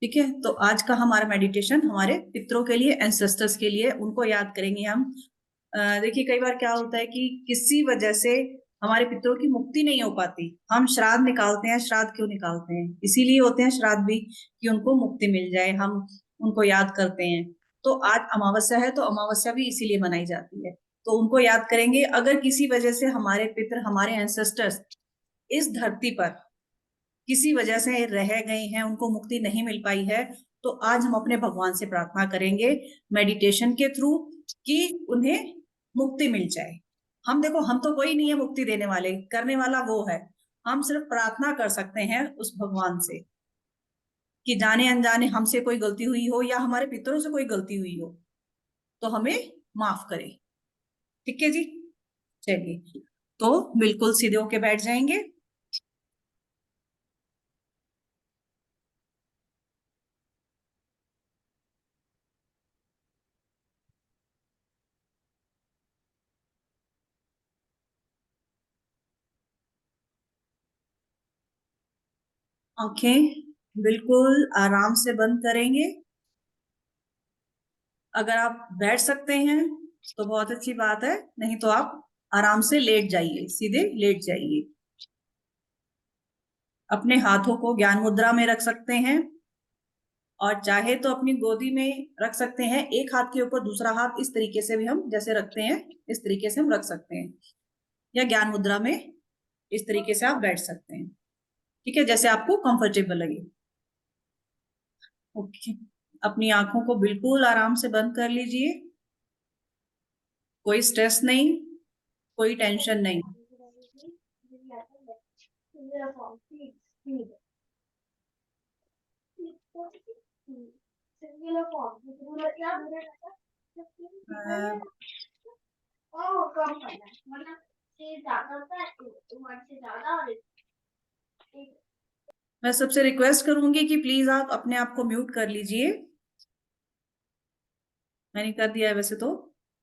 ठीक है, तो आज का हमारा मेडिटेशन हमारे पितरों के लिए, एंसेस्टर्स के लिए, उनको याद करेंगे हम। देखिए कई बार क्या होता है कि किसी वजह से हमारे पितरों की मुक्ति नहीं हो पाती। हम श्राद्ध निकालते हैं। श्राद्ध क्यों निकालते हैं? इसीलिए होते हैं श्राद्ध भी, कि उनको मुक्ति मिल जाए, हम उनको याद करते हैं। तो आज अमावस्या है, तो अमावस्या भी इसीलिए मनाई जाती है। तो उनको याद करेंगे। अगर किसी वजह से हमारे पितर, हमारे एंसेस्टर्स इस धरती पर किसी वजह से रह गए हैं, उनको मुक्ति नहीं मिल पाई है, तो आज हम अपने भगवान से प्रार्थना करेंगे मेडिटेशन के थ्रू कि उन्हें मुक्ति मिल जाए। हम देखो, हम तो कोई नहीं है मुक्ति देने वाले, करने वाला वो है। हम सिर्फ प्रार्थना कर सकते हैं उस भगवान से कि जाने अनजाने हमसे कोई गलती हुई हो या हमारे पितरों से कोई गलती हुई हो तो हमें माफ करे। ठीक है जी, चलिए, तो बिल्कुल सीधे होके बैठ जाएंगे। आंखें बिल्कुल आराम से बंद करेंगे। अगर आप बैठ सकते हैं तो बहुत अच्छी बात है, नहीं तो आप आराम से लेट जाइए, सीधे लेट जाइए। अपने हाथों को ज्ञान मुद्रा में रख सकते हैं, और चाहे तो अपनी गोदी में रख सकते हैं। एक हाथ के ऊपर दूसरा हाथ, इस तरीके से भी हम जैसे रखते हैं, इस तरीके से हम रख सकते हैं, या ज्ञान मुद्रा में इस तरीके से आप बैठ सकते हैं। ठीक है, जैसे आपको कंफर्टेबल लगे। ओके, अपनी आंखों को बिल्कुल आराम से बंद कर लीजिए। कोई स्ट्रेस नहीं, कोई टेंशन नहीं। मैं सबसे रिक्वेस्ट करूंगी कि प्लीज आप अपने आप को म्यूट कर लीजिए। मैंने कर दिया है वैसे तो,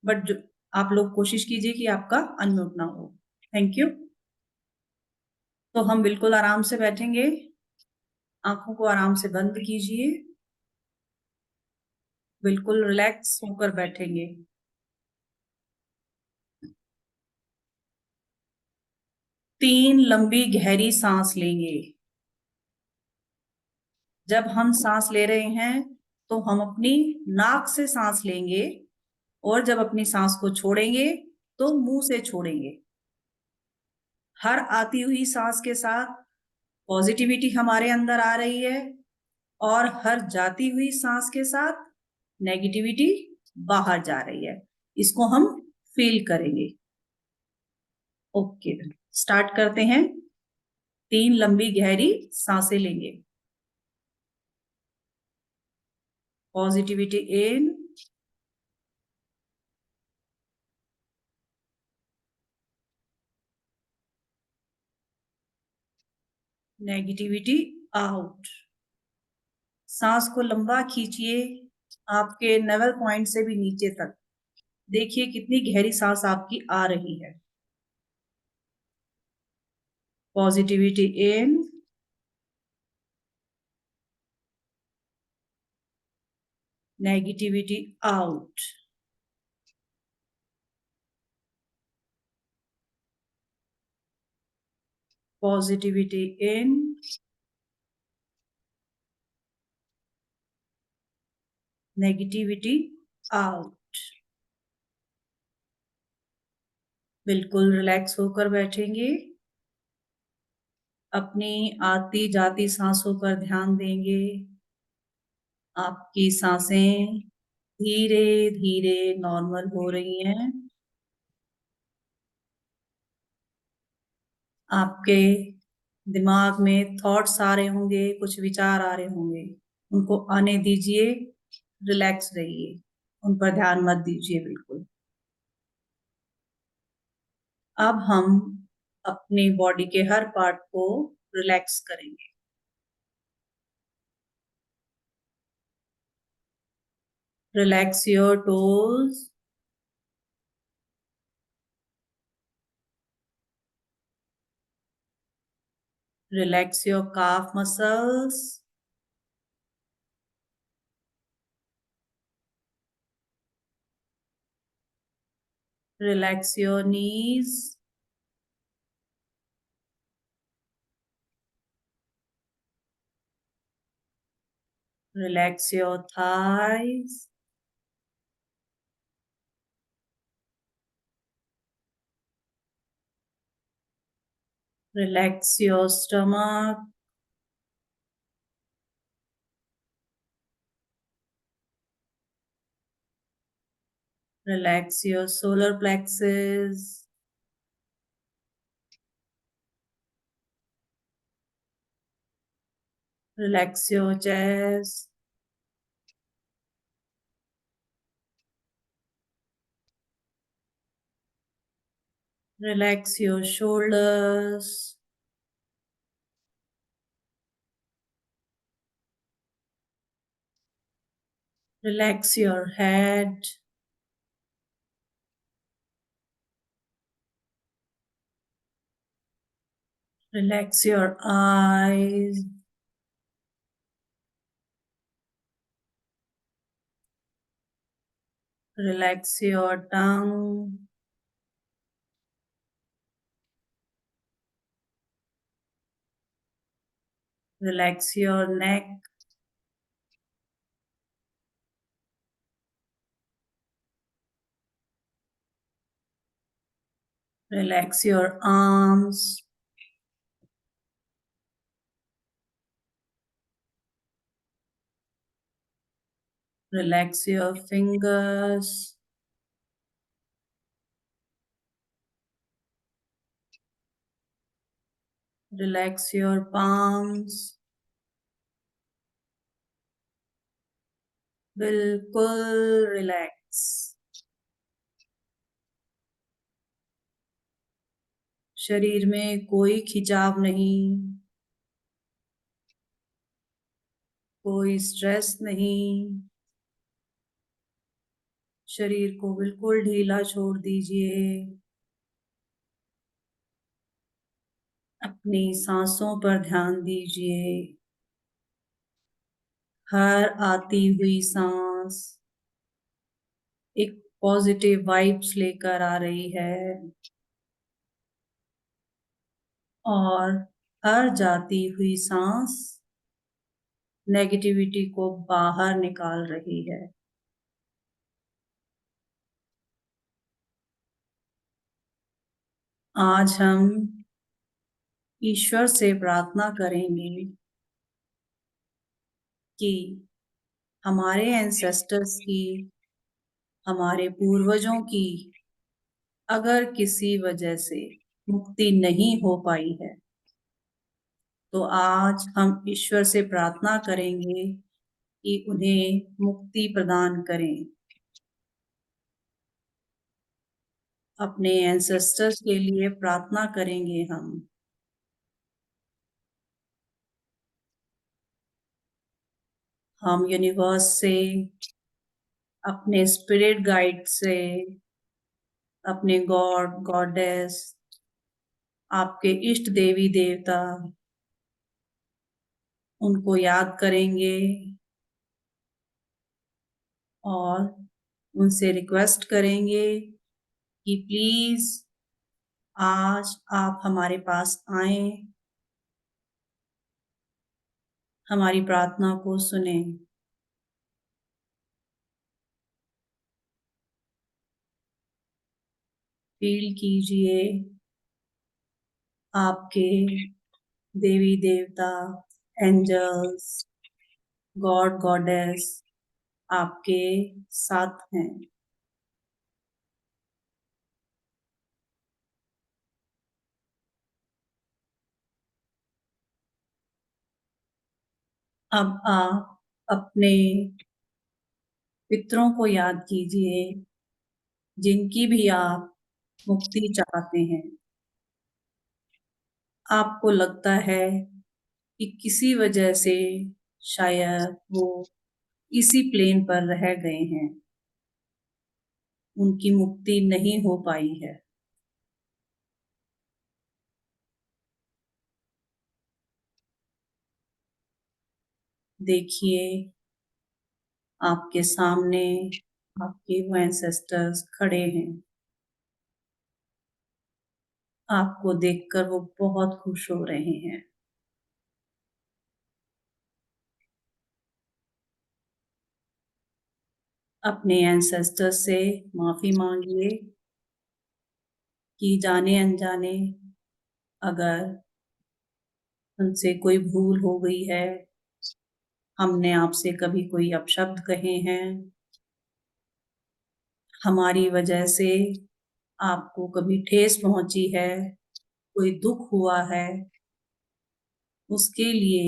बट जो आप लोग कोशिश कीजिए कि आपका अनम्यूट ना हो। Thank you. तो हम बिल्कुल आराम से बैठेंगे। आंखों को आराम से बंद कीजिए। बिल्कुल रिलैक्स होकर बैठेंगे। 3 लंबी गहरी सांस लेंगे। जब हम सांस ले रहे हैं तो हम अपनी नाक से सांस लेंगे, और जब अपनी सांस को छोड़ेंगे तो मुंह से छोड़ेंगे। हर आती हुई सांस के साथ पॉजिटिविटी हमारे अंदर आ रही है, और हर जाती हुई सांस के साथ नेगेटिविटी बाहर जा रही है। इसको हम फील करेंगे। ओके, स्टार्ट करते हैं। 3 लंबी गहरी सांसें लेंगे। Positivity in, negativity out. सांस को लंबा खींचिए, आपके नेवल पॉइंट से भी नीचे तक। देखिए कितनी गहरी सांस आपकी आ रही है। Positivity in, negativity out. Positivity in, negativity out. बिल्कुल रिलैक्स होकर बैठेंगे। अपनी आती जाती सांसों पर ध्यान देंगे। आपकी सांसें धीरे धीरे नॉर्मल हो रही हैं। आपके दिमाग में थॉट्स आ रहे होंगे, कुछ विचार आ रहे होंगे, उनको आने दीजिए। रिलैक्स रहिए, उन पर ध्यान मत दीजिए बिल्कुल। अब हम अपनी बॉडी के हर पार्ट को रिलैक्स करेंगे। Relax your toes, relax your calf muscles, Relax your knees. Relax your thighs. Relax your stomach. Relax your solar plexus. Relax your chest. Relax your shoulders. Relax your head. Relax your eyes. Relax your tongue. Relax your neck. Relax your arms. Relax your fingers. Relax your palms. बिल्कुल relax. शरीर में कोई खिंचाव नहीं, कोई stress नहीं. शरीर को बिल्कुल ढीला छोड़ दीजिए. अपनी सांसों पर ध्यान दीजिए. हर आती हुई सांस एक पॉजिटिव वाइब्स लेकर आ रही है और हर जाती हुई सांस नेगेटिविटी को बाहर निकाल रही है. आज हम ईश्वर से प्रार्थना करेंगे कि हमारे एंसेस्टर्स की, हमारे पूर्वजों की अगर किसी वजह से मुक्ति नहीं हो पाई है, तो आज हम ईश्वर से प्रार्थना करेंगे कि उन्हें मुक्ति प्रदान करें. अपने एंसेस्टर्स के लिए प्रार्थना करेंगे हम. हम यूनिवर्स से, अपने स्पिरिट गाइड से, अपने गॉड गॉडेस, आपके इष्ट देवी देवता, उनको याद करेंगे और उनसे रिक्वेस्ट करेंगे कि प्लीज आज आप हमारे पास आए, हमारी प्रार्थना को सुने. फील कीजिए आपके देवी देवता, एंजल्स, गॉड गॉडेस आपके साथ हैं. अब आप अपने पितरों को याद कीजिए जिनकी भी आप मुक्ति चाहते हैं. आपको लगता है कि किसी वजह से शायद वो इसी प्लेन पर रह गए हैं, उनकी मुक्ति नहीं हो पाई है. देखिए आपके सामने आपके वो एंसेस्टर्स खड़े हैं. आपको देखकर वो बहुत खुश हो रहे हैं। अपने एंसेस्टर्स से माफी मांगिए कि जाने अनजाने अगर उनसे कोई भूल हो गई है, हमने आपसे कभी कोई अपशब्द कहे हैं, हमारी वजह से आपको कभी ठेस पहुंची है, कोई दुख हुआ है, उसके लिए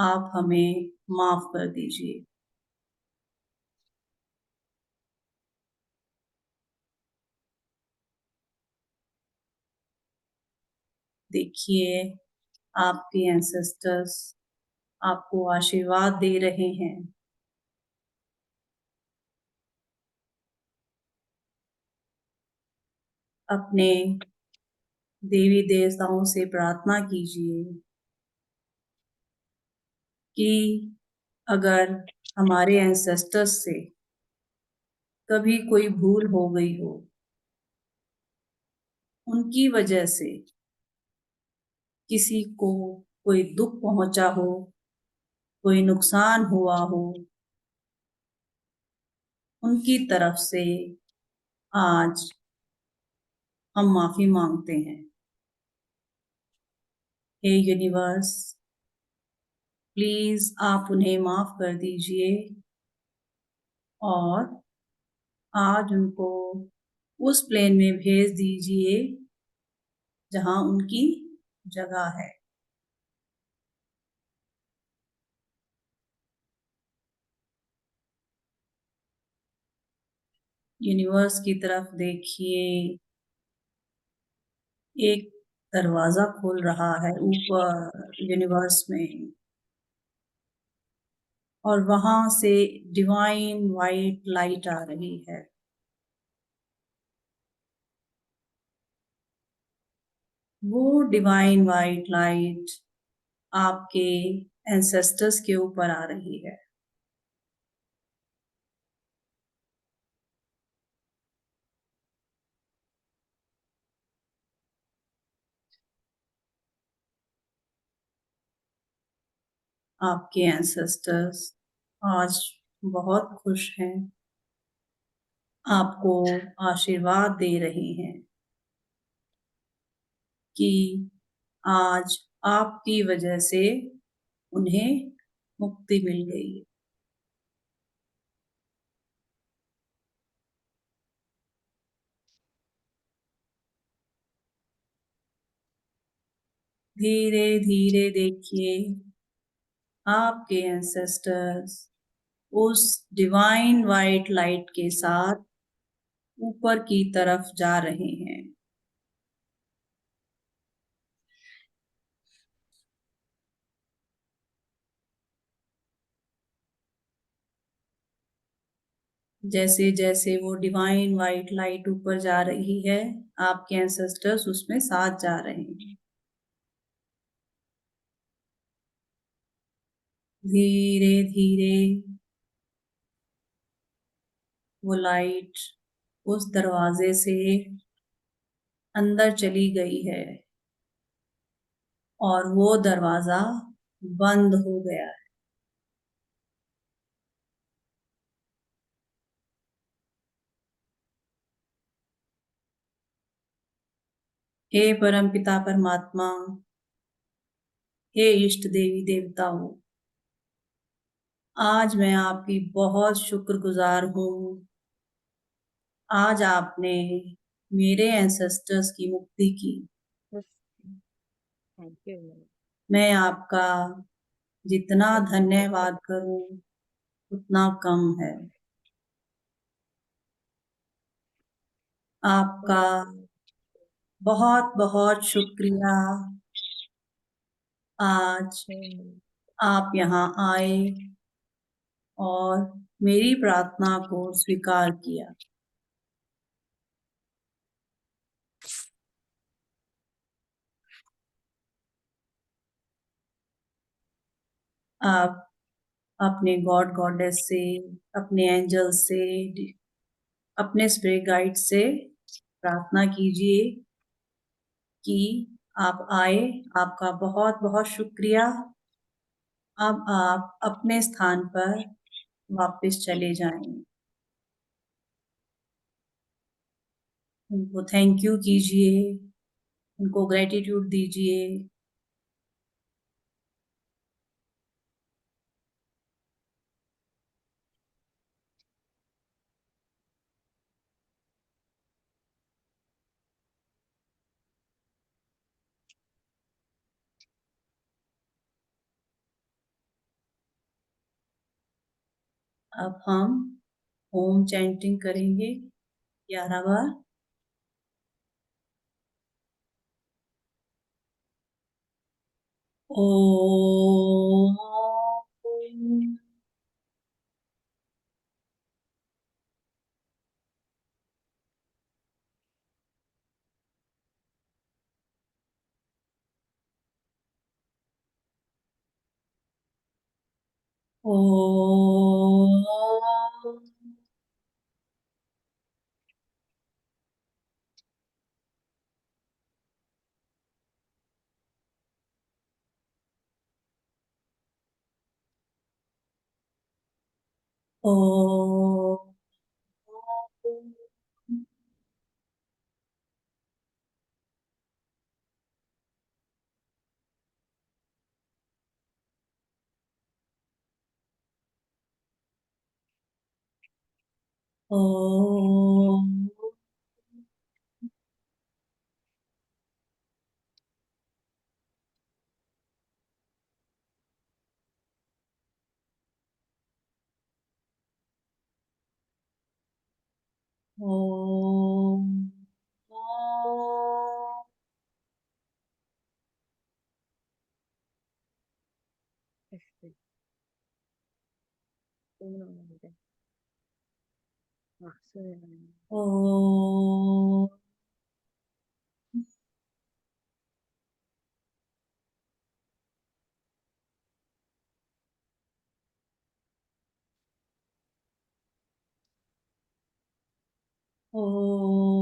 आप हमें माफ कर दीजिए। देखिए, आपके एंसेस्टर्स आपको आशीर्वाद दे रहे हैं। अपने देवी देवताओं से प्रार्थना कीजिए कि अगर हमारे एंसेस्टर्स से कभी कोई भूल हो गई हो, उनकी वजह से किसी को कोई दुख पहुंचा हो, कोई नुकसान हुआ हो, उनकी तरफ से आज हम माफी मांगते हैं। हे यूनिवर्स, प्लीज आप उन्हें माफ कर दीजिए और आज उनको उस प्लेन में भेज दीजिए जहां उनकी जगह है। यूनिवर्स की तरफ देखिए, एक दरवाजा खुल रहा है ऊपर यूनिवर्स में और वहां से डिवाइन वाइट लाइट आ रही है। वो डिवाइन वाइट लाइट आपके एंसेस्टर्स के ऊपर आ रही है। आपके एंसेस्टर्स आज बहुत खुश हैं, आपको आशीर्वाद दे रहे हैं कि आज आपकी वजह से उन्हें मुक्ति मिल गई है। धीरे धीरे देखिए, आपके एंसेस्टर्स उस डिवाइन वाइट लाइट के साथ ऊपर की तरफ जा रहे हैं। जैसे जैसे वो डिवाइन वाइट लाइट ऊपर जा रही है, आपके एंसेस्टर्स उसमें साथ जा रहे हैं। धीरे धीरे वो लाइट उस दरवाजे से अंदर चली गई है और वो दरवाजा बंद हो गया है। हे परमपिता परमात्मा, हे इष्ट देवी देवताओं, आज मैं आपकी बहुत शुक्रगुजार हूँ। आज आपने मेरे एंसेस्टर्स की मुक्ति की। मैं आपका जितना धन्यवाद करूं उतना कम है। आपका बहुत बहुत शुक्रिया। आज आप यहाँ आए और मेरी प्रार्थना को स्वीकार किया। आप अपने गॉड गॉडेस से, अपने एंजल से, अपने स्पिरिट गाइड से प्रार्थना कीजिए कि आप आए, आपका बहुत बहुत शुक्रिया। अब आप अपने स्थान पर वापस चले जाएं। उनको थैंक यू कीजिए, उनको ग्रेटिट्यूड दीजिए। अब हम ओम चैंटिंग करेंगे 11 बार। ओम। ओम। ओम। ओम। ओम। ओम। ओम। ओम।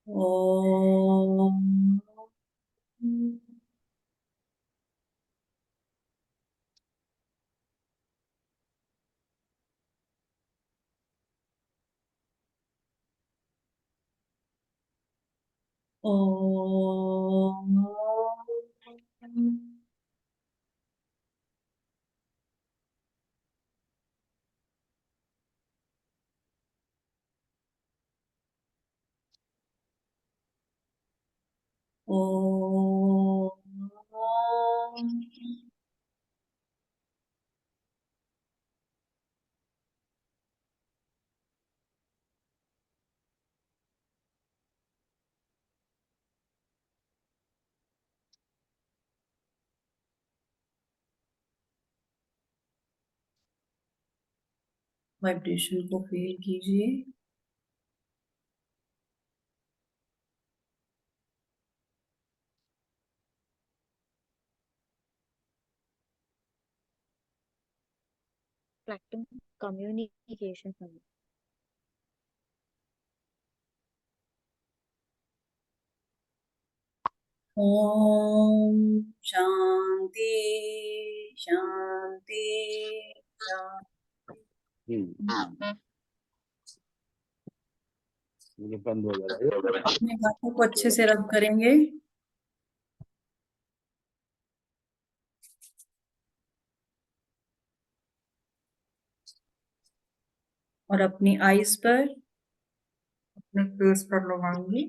ओम। ओम। ओम। वाइब्रेशन को फील कीजिए। Practicing communication. ओम शांति शांति शांति। ये बंद हो जाएगा। अपने हाथों को अच्छे से रब करेंगे और अपनी आईज पर, अपने फेस पर लगाएंगे।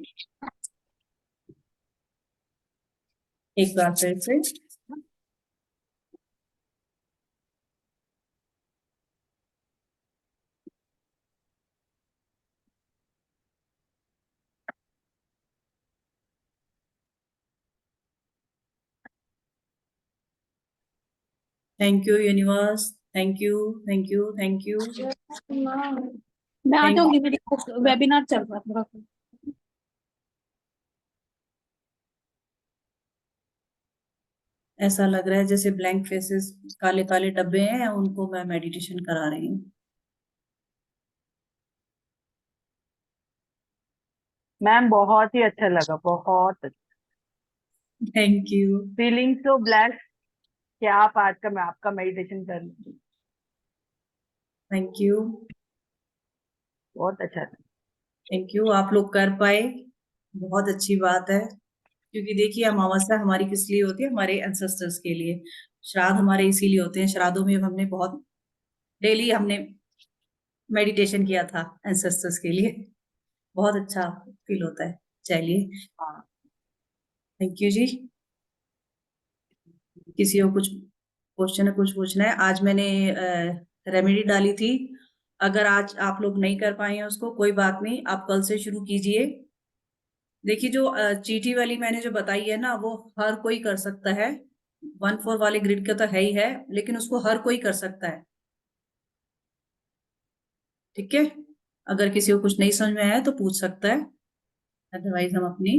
एक बार फिर से। Thank you universe, thank you, thank you, thank you. मैं आ Thank जाऊंगी, मेरी वेबिनार चल रहा है थोड़ा। ऐसा लग रहा है जैसे ब्लैंक फेसेस, काले काले डब्बे हैं, उनको मैं मेडिटेशन करा रही हूँ। मैम बहुत ही अच्छा लगा, बहुत thank you. Feeling so blessed कि आप आज का मैं आपका मेडिटेशन कर लूं। थैंक यू, बहुत अच्छा था। Thank you. आप लोग कर पाए, बहुत अच्छी बात है। क्योंकि देखिए, अमावस्या हमारी किस लिए होती है? हमारे एंसेस्टर्स के लिए। श्राद्ध हमारे इसीलिए होते हैं। श्राद्धों में हमने बहुत डेली हमने मेडिटेशन किया था एंसेस्टर्स के लिए। बहुत अच्छा फील होता है। चलिए, हाँ, थैंक यू जी। किसी को कुछ क्वेश्चन है, कुछ पूछना है? आज मैंने रेमेडी डाली थी। अगर आज आप लोग नहीं कर पाए हैं उसको, कोई बात नहीं, आप कल से शुरू कीजिए। देखिए, जो चीटी वाली मैंने जो बताई है ना, वो हर कोई कर सकता है। 1/4 वाले ग्रिड का तो है ही है, लेकिन उसको हर कोई कर सकता है। ठीक है, अगर किसी को कुछ नहीं समझ में आया तो पूछ सकता है, अदरवाइज हम अपनी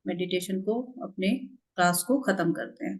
मेडिटेशन को, अपने क्लास को खत्म करते हैं।